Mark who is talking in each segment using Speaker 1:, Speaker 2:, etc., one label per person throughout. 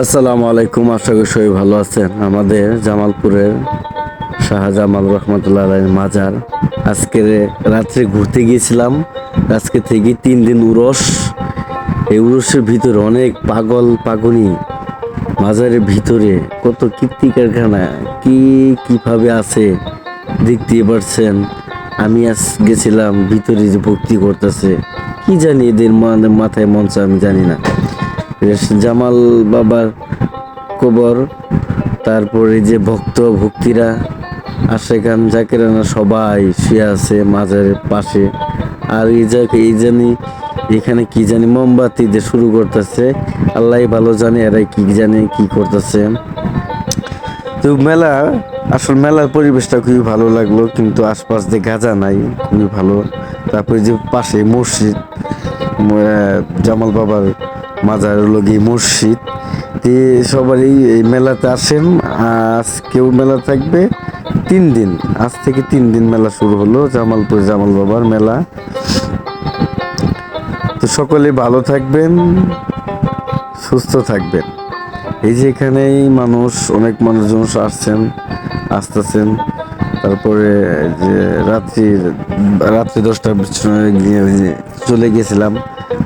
Speaker 1: আসসালামু আলাইকুম, আশা করি সবাই ভালো আছেন। আমাদের জামালপুরের শাহজামাল রহমতুল্লাহ আলাইহির মাজার আজকে রাত্রে ঘুরতে গিয়েছিলাম। আজকে থেকে 3 দিন উরস। এই উরসের ভিতরে অনেক পাগল পাগনি, মাজারের ভিতরে কত কীর্তি কারখানা কি কিভাবে আছে দেখতে পারছেন। আমি আজ গেছিলাম ভিতরে, যে ভক্তি করতেছে কি জানি এদের মাথায় মঞ্চ, আমি জানি না। জামাল বাবার কবর, তারপরে যে ভক্তিরা আশেকান জাকিরানা সবাই শুয়ে আছে মাজারের পাশে। আর এই জানি এখানে কি জানি মোমবাতি দিয়ে শুরু করতেছে, আল্লাহ ভালো জানে এরা কি জানে কি করতেছে। তো আসল মেলার পরিবেশটা খুবই ভালো লাগলো, কিন্তু আশপাশ দিয়ে গাজা নাই, খুবই ভালো। তারপরে যে পাশে মসজিদ, জামাল বাবার মাজার লগি মসজিদ, সবারই এই মেলাতে আসেন। আজকেও মেলা থাকবে 3 দিন, আজ থেকে 3 দিন মেলা শুরু হলো, জামালপুর জামাল বাবার মেলা। তো সকলে ভালো থাকবেন, সুস্থ থাকবেন। এই যে এখানেই অনেক মানুষজন আসতেছেন। তারপরে যে রাত্রি 10টার চলে গেছিলাম।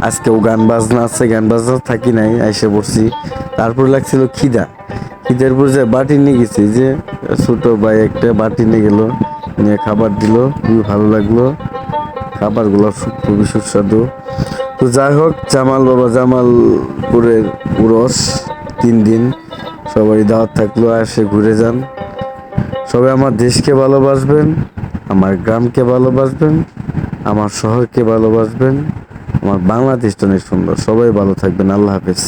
Speaker 1: আজকেও গান বাজনা আছে, গান বাজনা থাকি নাই, আইসে পড়ছি। তারপর লাগছিল খিদার পর যে বাটি নিয়ে গেছি, যে ছোট ভাই একটা বাটি নিয়ে গেল, নিয়ে খাবার দিল, খুবই ভালো লাগলো। খাবারগুলো খুবই সুস্বাদু। তো যাই হোক, জামালপুরের উরস 3 দিন, সবাই দাওয়াত থাকলো, আসে ঘুরে যান। সবাই আমার দেশকে ভালোবাসবেন, আমার গ্রামকে ভালোবাসবেন, আমার শহরকে ভালোবাসবেন। আমার বাংলাদেশটা অনেক সুন্দর। সবাই ভালো থাকবেন। আল্লাহ হাফেজ।